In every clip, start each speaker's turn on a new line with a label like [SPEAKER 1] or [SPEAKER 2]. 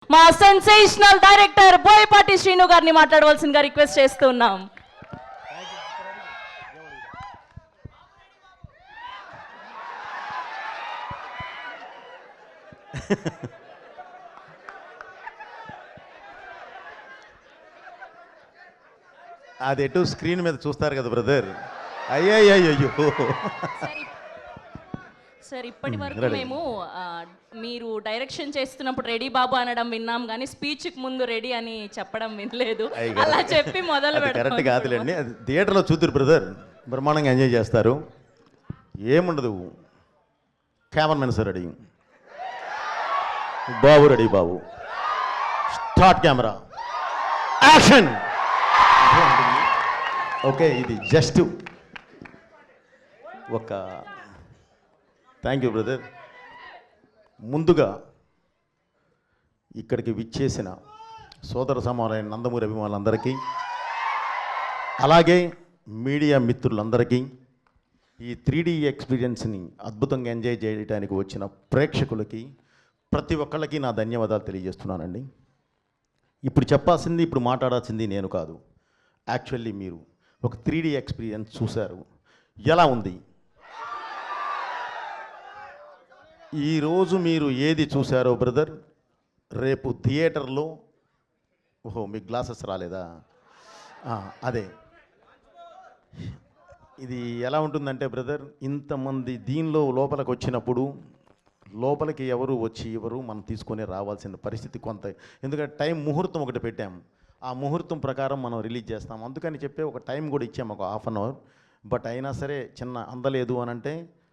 [SPEAKER 1] మా sensational director Boyapati Srinu గారిని మాట్లాడవలసిందిగా రిక్వెస్ట్ చేస్తున్నాం.
[SPEAKER 2] అది ఎటు స్క్రీన్ మీద చూస్తారు కదా బ్రదర్. అయ్యయ్యో
[SPEAKER 1] సార్, ఇప్పటి వరకు మేము మీరు డైరెక్షన్ చేస్తున్నప్పుడు రెడీ బాబు అనడం విన్నాం, కానీ స్పీచ్కి ముందు రెడీ అని చెప్పడం వినలేదు. అలా చెప్పి మొదలు
[SPEAKER 2] కరెక్ట్ కాదులేండి. అది థియేటర్లో చూద్దరు బ్రదర్, బ్రహ్మాండంగా ఎంజాయ్ చేస్తారు. ఏముండదు, కెమెరామెన్ సార్ రెడీ, బాబు రెడీ, బాబు స్టార్ట్, కెమెరా యాక్షన్. ఓకే, ఇది జస్ట్ ఒక థ్యాంక్ యూ బ్రదర్. ముందుగా ఇక్కడికి విచ్చేసిన సోదర సమానమైన నందమూరి అభిమానులందరికీ, అలాగే మీడియా మిత్రులందరికీ, ఈ 3D ఎక్స్పీరియన్స్ని అద్భుతంగా ఎంజాయ్ చేయడానికి వచ్చిన ప్రేక్షకులకి ప్రతి ఒక్కళ్ళకి నా ధన్యవాదాలు తెలియజేస్తున్నానండి. ఇప్పుడు చెప్పాల్సింది, ఇప్పుడు మాట్లాడాల్సింది నేను కాదు. యాక్చువల్లీ మీరు ఒక 3D ఎక్స్పీరియన్స్ చూశారు, ఎలా ఉంది? ఈరోజు మీరు ఏది చూశారో బ్రదర్, రేపు థియేటర్లో, ఓహో మీకు గ్లాసెస్ రాలేదా? అదే, ఇది ఎలా ఉంటుందంటే బ్రదర్, ఇంతమంది దీనిలో లోపలికి వచ్చినప్పుడు లోపలికి ఎవరు వచ్చి ఎవరు మనం తీసుకొని రావాల్సిన పరిస్థితి కొంత, ఎందుకంటే టైం ముహూర్తం ఒకటి పెట్టాము, ఆ ముహూర్తం ప్రకారం మనం రిలీజ్ చేస్తాం. అందుకని చెప్పి ఒక టైం కూడా ఇచ్చాము, ఒక ½ అవర్. బట్ అయినా సరే చిన్న అందలేదు అని అంటే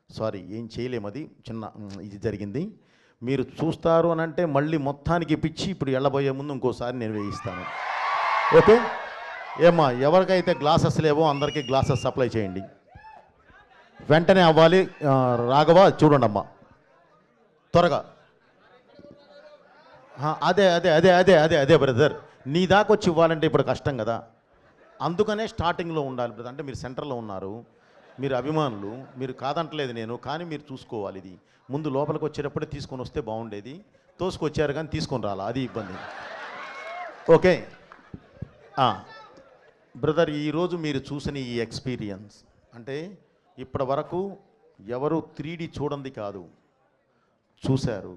[SPEAKER 2] సారీ, ఏం చేయలేము, అది చిన్న ఇది జరిగింది. మీరు చూస్తారు అని అంటే మళ్ళీ మొత్తానికి ఇప్పించి ఇప్పుడు వెళ్ళబోయే ముందు ఇంకోసారి నేను వేయిస్తాను. ఓకే ఏమ్మా, ఎవరికైతే గ్లాసెస్ లేవో అందరికీ గ్లాసెస్ సప్లై చేయండి, వెంటనే అవ్వాలి. రాఘవ చూడండి అమ్మా, త్వరగా. అదే అదే అదే అదే అదే అదే బ్రదర్, నీ దాకా వచ్చి ఇవ్వాలంటే ఇప్పుడు కష్టం కదా, అందుకనే స్టార్టింగ్లో ఉండాలి బ్రదర్. అంటే మీరు సెంటర్లో ఉన్నారు, మీరు అభిమానులు, మీరు కాదంటలేదు నేను, కానీ మీరు చూసుకోవాలి. ఇది ముందు లోపలికి వచ్చేటప్పుడే తీసుకొని వస్తే బాగుండేది, తోసుకొచ్చారు కానీ తీసుకొని రాలా, అది ఇబ్బంది. ఓకే బ్రదర్, ఈరోజు మీరు చూసిన ఈ ఎక్స్పీరియన్స్ అంటే ఇప్పటి వరకు ఎవరు 3D చూడండి కాదు, చూశారు.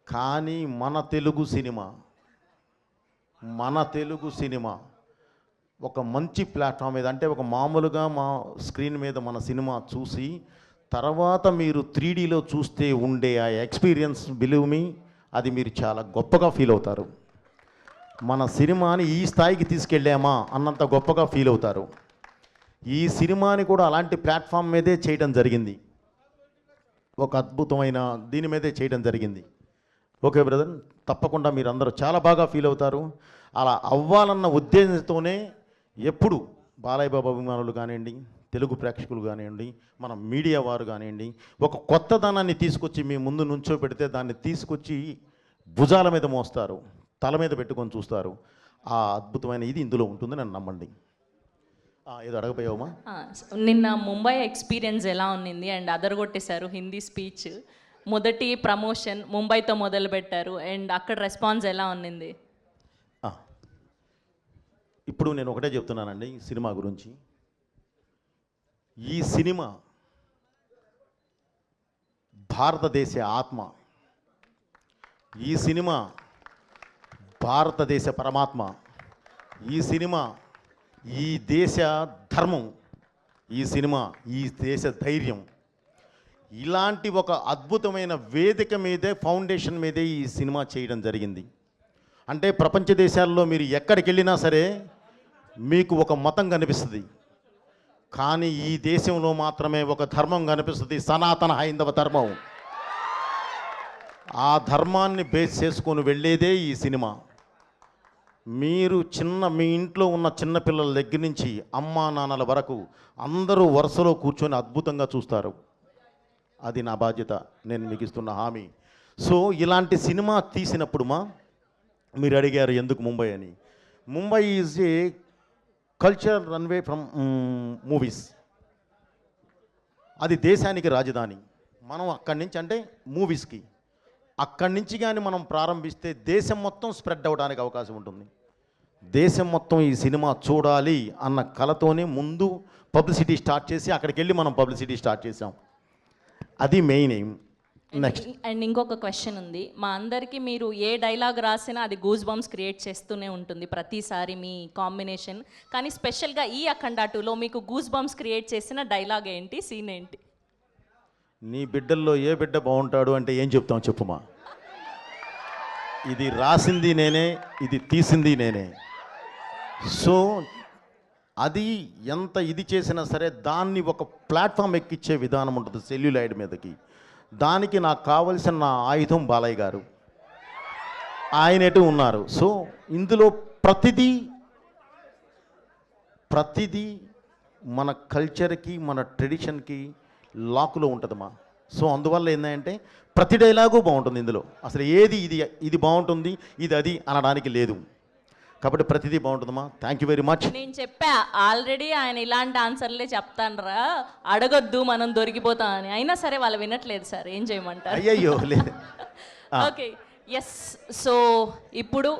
[SPEAKER 2] కానీ మన తెలుగు సినిమా ఒక మంచి ప్లాట్ఫామ్ మీద, అంటే ఒక మామూలుగా మా స్క్రీన్ మీద మన సినిమా చూసి తర్వాత మీరు 3Dలో చూస్తే ఉండే ఆ ఎక్స్పీరియన్స్, బిలీవ్ మీ, అది మీరు చాలా గొప్పగా ఫీల్ అవుతారు. మన సినిమాని ఈ స్థాయికి తీసుకెళ్ళామా అన్నంత గొప్పగా ఫీల్ అవుతారు. ఈ సినిమాని కూడా అలాంటి ప్లాట్ఫామ్ మీదే చేయడం జరిగింది, ఒక అద్భుతమైన దీని మీదే చేయడం జరిగింది. ఓకే బ్రదర్, తప్పకుండా మీరు అందరూ చాలా బాగా ఫీల్ అవుతారు. అలా అవ్వాలన్న ఉద్దేశంతోనే ఎప్పుడు బాలయ్య బాబు అభిమానులు కానివ్వండి, తెలుగు ప్రేక్షకులు కానివ్వండి, మన మీడియా వారు కానివ్వండి, ఒక కొత్తదనాన్ని తీసుకొచ్చి మీ ముందు నుంచో పెడితే దాన్ని తీసుకొచ్చి భుజాల మీద మోస్తారు, తల మీద పెట్టుకొని చూస్తారు. ఆ అద్భుతమైన ఇది ఇందులో ఉంటుంది, నన్ను నమ్మండి. ఏదో అడగపోయావమ్మా?
[SPEAKER 1] నిన్న ముంబై ఎక్స్పీరియన్స్ ఎలా ఉన్నింది? అండ్ అదరగొట్టేశారు హిందీ స్పీచ్, మొదటి ప్రమోషన్ ముంబైతో మొదలు పెట్టారు, అండ్ అక్కడ రెస్పాన్స్ ఎలా ఉన్నింది?
[SPEAKER 2] ఇప్పుడు నేను ఒకటే చెప్తున్నానండి సినిమా గురించి. ఈ సినిమా భారతదేశ ఆత్మ, ఈ సినిమా భారతదేశ పరమాత్మ, ఈ సినిమా ఈ దేశ ధర్మం, ఈ సినిమా ఈ దేశ ధైర్యం. ఇలాంటి ఒక అద్భుతమైన వేదిక మీదే, ఫౌండేషన్ మీదే ఈ సినిమా చేయడం జరిగింది. అంటే ప్రపంచ దేశాల్లో మీరు ఎక్కడికి వెళ్ళినా సరే మీకు ఒక మతం కనిపిస్తుంది, కానీ ఈ దేశంలో మాత్రమే ఒక ధర్మం కనిపిస్తుంది, సనాతన హైందవ ధర్మం. ఆ ధర్మాన్ని బేస్ చేసుకొని వెళ్ళేదే ఈ సినిమా. మీరు మీ ఇంట్లో ఉన్న చిన్నపిల్లల దగ్గర నుంచి అమ్మా నాన్నల వరకు అందరూ వరుసలో కూర్చొని అద్భుతంగా చూస్తారు. అది నా బాధ్యత, నేను మీకు ఇస్తున్న హామీ. సో ఇలాంటి సినిమా తీసినప్పుడు మీరు అడిగారు ఎందుకు ముంబై అని. Mumbai is a culture runway from movies. అది దేశానికి రాజధాని. మనం అక్కడి నుంచి అంటే మూవీస్కి అక్కడి నుంచి కానీ మనం ప్రారంభిస్తే దేశం మొత్తం స్ప్రెడ్ అవ్వడానికి అవకాశం ఉంటుంది. దేశం మొత్తం ఈ సినిమా చూడాలి అన్న కలతోనే ముందు పబ్లిసిటీ స్టార్ట్ చేసి అక్కడికి వెళ్ళి మనం పబ్లిసిటీ స్టార్ట్ చేసాం. అది మెయిన్ ఎయిమ్. నెక్స్ట్
[SPEAKER 1] అండ్ ఇంకొక క్వశ్చన్ ఉంది. మా అందరికీ మీరు ఏ డైలాగ్ రాసినా అది గూస్ బంప్స్ క్రియేట్ చేస్తూనే ఉంటుంది ప్రతిసారి మీ కాంబినేషన్. కానీ స్పెషల్గా ఈ అఖండ 2లో మీకు గూస్ బంప్స్ క్రియేట్ చేసిన డైలాగ్ ఏంటి, సీన్ ఏంటి?
[SPEAKER 2] నీ బిడ్డల్లో ఏ బిడ్డ బాగుంటాడు అంటే ఏం చెప్తాం చెప్పుమా. ఇది రాసింది నేనే, ఇది తీసింది నేనే. సో అది ఎంత ఇది చేసినా సరే దాన్ని ఒక ప్లాట్ఫామ్ ఎక్కించే విధానం ఉంటుంది సెల్యులాయిడ్ మీదకి. దానికి నాకు కావలసిన నా ఆయుధం బాలయ్య గారు, ఆయన ఎటు ఉన్నారు. సో ఇందులో ప్రతిదీ మన కల్చర్కి మన ట్రెడిషన్కి లాకులో ఉంటుందమ్మా. సో అందువల్ల ఏంటంటే ప్రతి డైలాగు బాగుంటుంది ఇందులో. అసలు ఏది ఇది బాగుంటుంది ఇది అది అనడానికి లేదు. కాబట్టి ప్రతిదీ బాగుంటుందమ్మా. Thank you very much.
[SPEAKER 1] నేను చెప్పా ఆల్రెడీ ఆయన ఇలాంటి ఆన్సర్లే చెప్తాన్రా, అడగొద్దు మనం దొరికిపోతామని. అయినా సరే వాళ్ళు వినట్లేదు సార్, ఏం చేయమంటారు?
[SPEAKER 2] అయ్యయ్యో లేదు.
[SPEAKER 1] Okay, yes. సో ఇప్పుడు